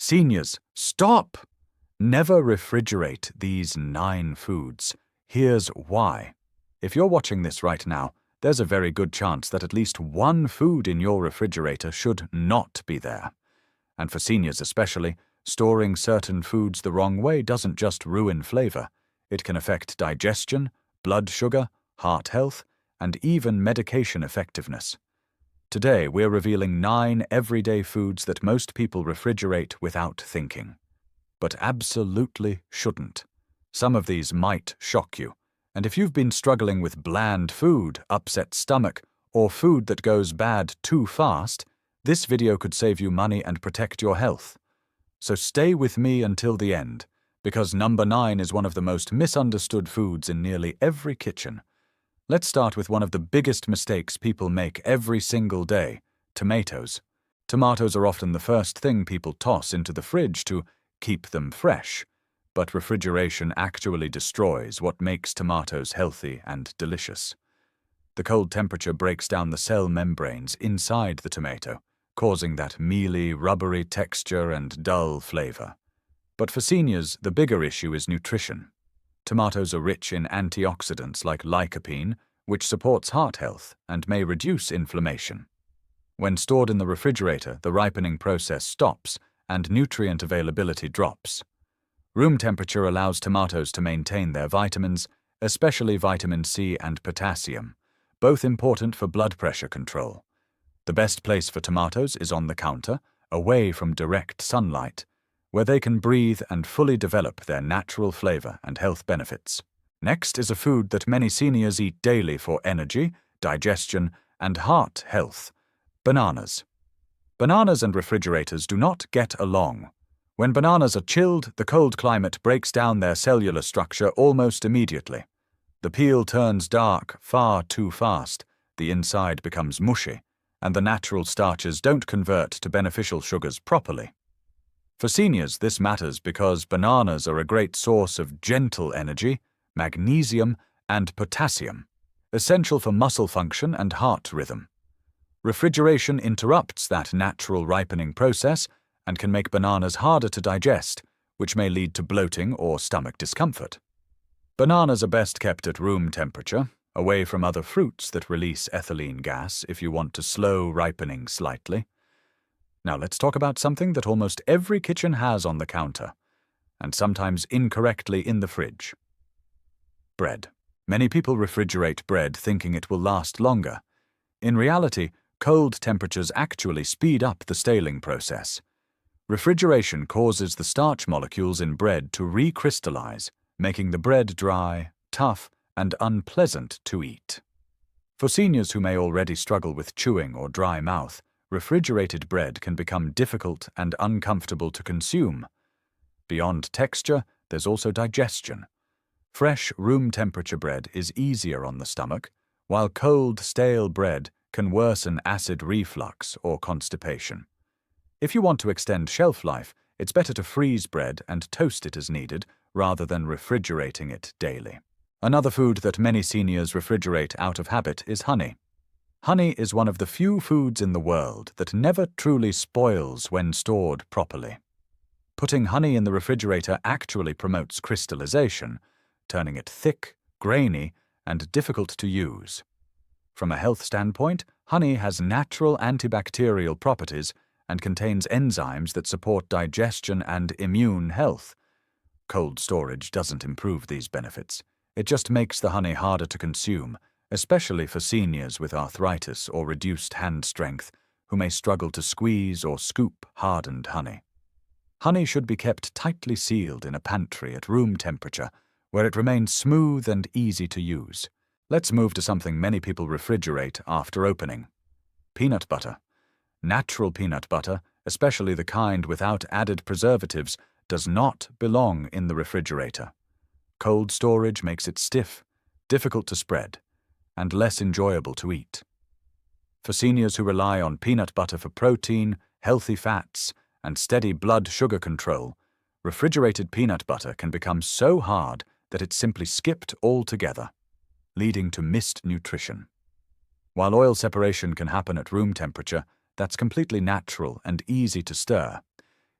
Seniors, stop! Never refrigerate these 9 foods. Here's why. If you're watching this right now, there's a very good chance that at least one food in your refrigerator should not be there. And for seniors especially, storing certain foods the wrong way doesn't just ruin flavor. It can affect digestion, blood sugar, heart health, and even medication effectiveness. Today, we're revealing 9 everyday foods that most people refrigerate without thinking, but absolutely shouldn't. Some of these might shock you, and if you've been struggling with bland food, upset stomach, or food that goes bad too fast, this video could save you money and protect your health. So stay with me until the end, because number 9 is one of the most misunderstood foods in nearly every kitchen. Let's start with one of the biggest mistakes people make every single day: tomatoes. Tomatoes are often the first thing people toss into the fridge to keep them fresh, but refrigeration actually destroys what makes tomatoes healthy and delicious. The cold temperature breaks down the cell membranes inside the tomato, causing that mealy, rubbery texture and dull flavor. But for seniors, the bigger issue is nutrition. Tomatoes are rich in antioxidants like lycopene, which supports heart health and may reduce inflammation. When stored in the refrigerator, the ripening process stops and nutrient availability drops. Room temperature allows tomatoes to maintain their vitamins, especially vitamin C and potassium, both important for blood pressure control. The best place for tomatoes is on the counter, away from direct sunlight, where they can breathe and fully develop their natural flavor and health benefits. Next is a food that many seniors eat daily for energy, digestion, and heart health: bananas. Bananas and refrigerators do not get along. When bananas are chilled, the cold climate breaks down their cellular structure almost immediately. The peel turns dark far too fast, the inside becomes mushy, and the natural starches don't convert to beneficial sugars properly. For seniors, this matters because bananas are a great source of gentle energy, magnesium, and potassium, essential for muscle function and heart rhythm. Refrigeration interrupts that natural ripening process and can make bananas harder to digest, which may lead to bloating or stomach discomfort. Bananas are best kept at room temperature, away from other fruits that release ethylene gas if you want to slow ripening slightly. Now let's talk about something that almost every kitchen has on the counter, and sometimes incorrectly in the fridge: bread. Many people refrigerate bread thinking it will last longer. In reality, cold temperatures actually speed up the staling process. Refrigeration causes the starch molecules in bread to recrystallize, making the bread dry, tough, and unpleasant to eat. For seniors who may already struggle with chewing or dry mouth, refrigerated bread can become difficult and uncomfortable to consume. Beyond texture, there's also digestion. Fresh, room-temperature bread is easier on the stomach, while cold, stale bread can worsen acid reflux or constipation. If you want to extend shelf life, it's better to freeze bread and toast it as needed, rather than refrigerating it daily. Another food that many seniors refrigerate out of habit is honey. Honey is one of the few foods in the world that never truly spoils when stored properly. Putting honey in the refrigerator actually promotes crystallization, turning it thick, grainy, and difficult to use. From a health standpoint, honey has natural antibacterial properties and contains enzymes that support digestion and immune health. Cold storage doesn't improve these benefits. It just makes the honey harder to consume, especially for seniors with arthritis or reduced hand strength, who may struggle to squeeze or scoop hardened honey. Honey should be kept tightly sealed in a pantry at room temperature, where it remains smooth and easy to use. Let's move to something many people refrigerate after opening: peanut butter. Natural peanut butter, especially the kind without added preservatives, does not belong in the refrigerator. Cold storage makes it stiff, difficult to spread, and less enjoyable to eat. For seniors who rely on peanut butter for protein, healthy fats, and steady blood sugar control, refrigerated peanut butter can become so hard that it's simply skipped altogether, leading to missed nutrition. While oil separation can happen at room temperature, that's completely natural and easy to stir.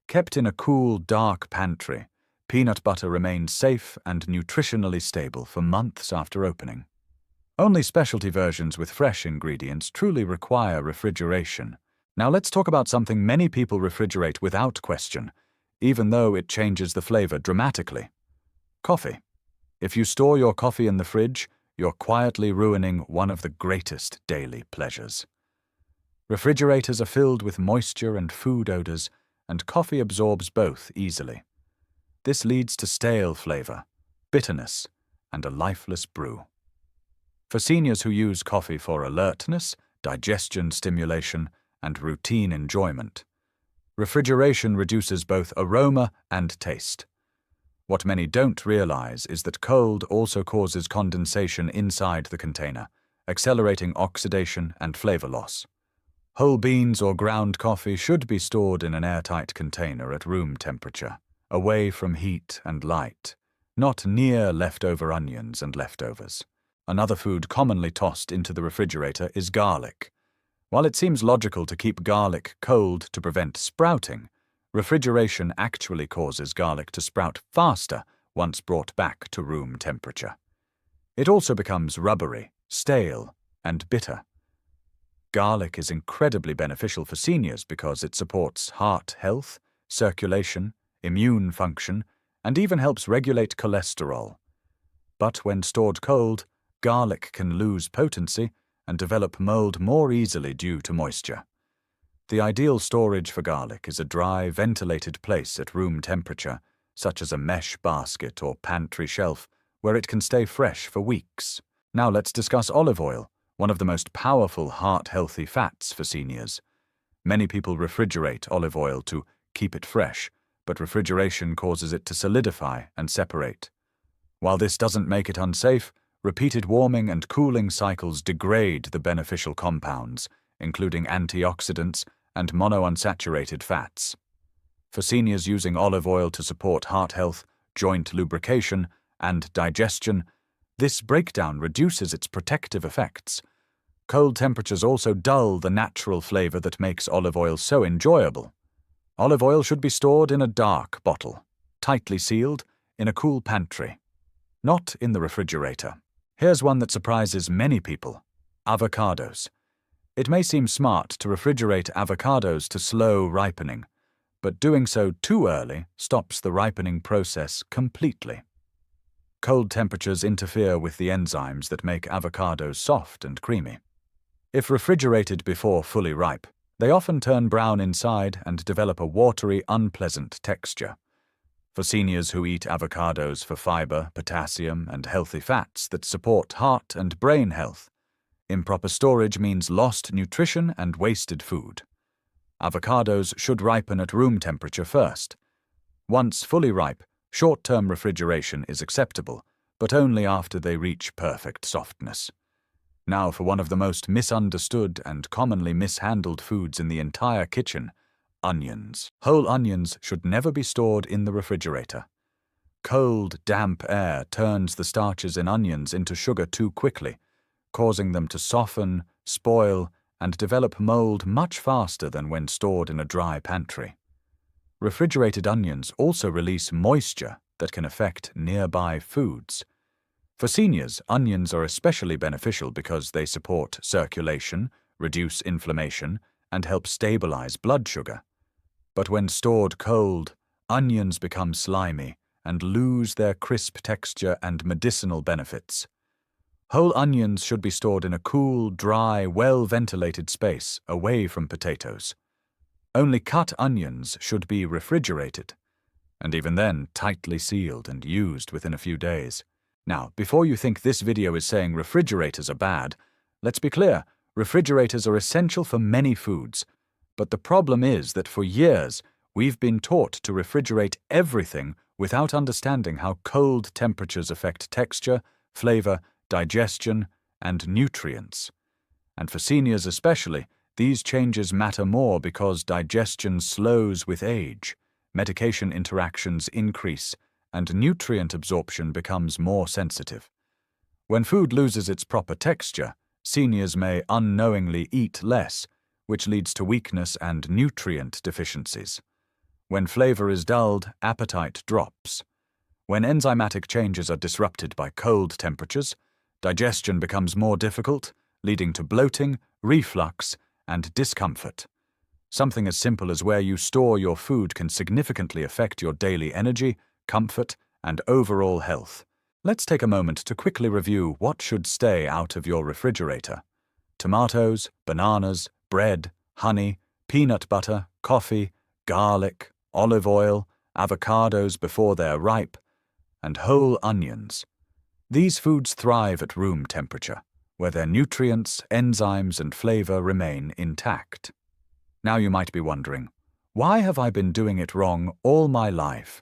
Kept in a cool, dark pantry, peanut butter remains safe and nutritionally stable for months after opening. Only specialty versions with fresh ingredients truly require refrigeration. Now let's talk about something many people refrigerate without question, even though it changes the flavor dramatically. Coffee. If you store your coffee in the fridge, you're quietly ruining one of the greatest daily pleasures. Refrigerators are filled with moisture and food odors, and coffee absorbs both easily. This leads to stale flavor, bitterness, and a lifeless brew. For seniors who use coffee for alertness, digestion stimulation, and routine enjoyment, refrigeration reduces both aroma and taste. What many don't realize is that cold also causes condensation inside the container, accelerating oxidation and flavor loss. Whole beans or ground coffee should be stored in an airtight container at room temperature, away from heat and light, not near leftover onions and leftovers. Another food commonly tossed into the refrigerator is garlic. While it seems logical to keep garlic cold to prevent sprouting, refrigeration actually causes garlic to sprout faster once brought back to room temperature. It also becomes rubbery, stale, and bitter. Garlic is incredibly beneficial for seniors because it supports heart health, circulation, immune function, and even helps regulate cholesterol. But when stored cold, garlic can lose potency and develop mold more easily due to moisture. The ideal storage for garlic is a dry, ventilated place at room temperature, such as a mesh basket or pantry shelf, where it can stay fresh for weeks. Now let's discuss olive oil, one of the most powerful heart-healthy fats for seniors. Many people refrigerate olive oil to keep it fresh, but refrigeration causes it to solidify and separate. While this doesn't make it unsafe, repeated warming and cooling cycles degrade the beneficial compounds, including antioxidants and monounsaturated fats. For seniors using olive oil to support heart health, joint lubrication, and digestion, this breakdown reduces its protective effects. Cold temperatures also dull the natural flavor that makes olive oil so enjoyable. Olive oil should be stored in a dark bottle, tightly sealed, in a cool pantry, not in the refrigerator. Here's one that surprises many people: avocados. It may seem smart to refrigerate avocados to slow ripening, but doing so too early stops the ripening process completely. Cold temperatures interfere with the enzymes that make avocados soft and creamy. If refrigerated before fully ripe, they often turn brown inside and develop a watery, unpleasant texture. For seniors who eat avocados for fiber, potassium, and healthy fats that support heart and brain health, improper storage means lost nutrition and wasted food. Avocados should ripen at room temperature first. Once fully ripe, short-term refrigeration is acceptable, but only after they reach perfect softness. Now for one of the most misunderstood and commonly mishandled foods in the entire kitchen: onions. Whole onions should never be stored in the refrigerator. Cold, damp air turns the starches in onions into sugar too quickly, causing them to soften, spoil, and develop mold much faster than when stored in a dry pantry. Refrigerated onions also release moisture that can affect nearby foods. For seniors, onions are especially beneficial because they support circulation, reduce inflammation, and help stabilize blood sugar. But when stored cold, onions become slimy and lose their crisp texture and medicinal benefits. Whole onions should be stored in a cool, dry, well-ventilated space away from potatoes. Only cut onions should be refrigerated, and even then tightly sealed and used within a few days. Now, before you think this video is saying refrigerators are bad, let's be clear, refrigerators are essential for many foods. But the problem is that for years, we've been taught to refrigerate everything without understanding how cold temperatures affect texture, flavor, digestion, and nutrients. And for seniors especially, these changes matter more because digestion slows with age, medication interactions increase, and nutrient absorption becomes more sensitive. When food loses its proper texture, seniors may unknowingly eat less, which leads to weakness and nutrient deficiencies. When flavor is dulled, appetite drops. When enzymatic changes are disrupted by cold temperatures, digestion becomes more difficult, leading to bloating, reflux, and discomfort. Something as simple as where you store your food can significantly affect your daily energy, comfort, and overall health. Let's take a moment to quickly review what should stay out of your refrigerator. Tomatoes, bananas, bread, honey, peanut butter, coffee, garlic, olive oil, avocados before they're ripe, and whole onions. These foods thrive at room temperature, where their nutrients, enzymes, and flavor remain intact. Now you might be wondering, why have I been doing it wrong all my life?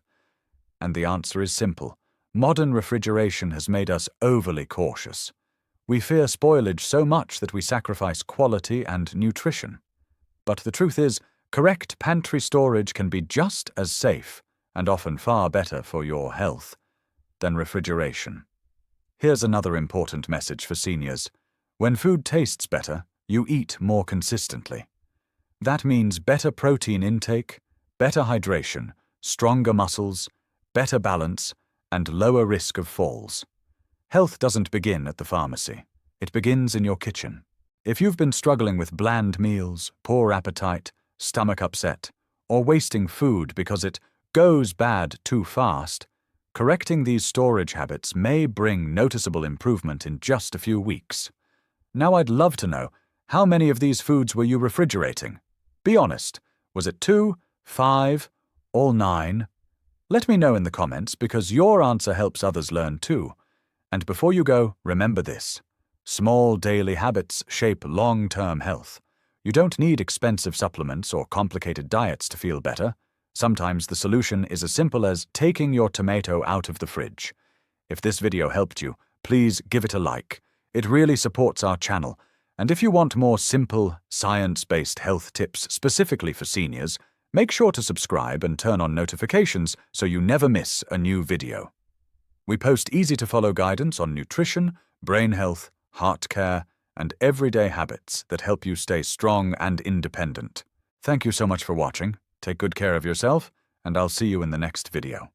And the answer is simple. Modern refrigeration has made us overly cautious. We fear spoilage so much that we sacrifice quality and nutrition. But the truth is, correct pantry storage can be just as safe, and often far better for your health, than refrigeration. Here's another important message for seniors. When food tastes better, you eat more consistently. That means better protein intake, better hydration, stronger muscles, better balance, and lower risk of falls. Health doesn't begin at the pharmacy. It begins in your kitchen. If you've been struggling with bland meals, poor appetite, stomach upset, or wasting food because it goes bad too fast, correcting these storage habits may bring noticeable improvement in just a few weeks. Now I'd love to know, how many of these foods were you refrigerating? Be honest. Was it 2, 5, or 9? Let me know in the comments because your answer helps others learn too. And before you go, remember this. Small daily habits shape long-term health. You don't need expensive supplements or complicated diets to feel better. Sometimes the solution is as simple as taking your tomato out of the fridge. If this video helped you, please give it a like. It really supports our channel. And if you want more simple, science-based health tips specifically for seniors, make sure to subscribe and turn on notifications so you never miss a new video. We post easy-to-follow guidance on nutrition, brain health, heart care, and everyday habits that help you stay strong and independent. Thank you so much for watching. Take good care of yourself, and I'll see you in the next video.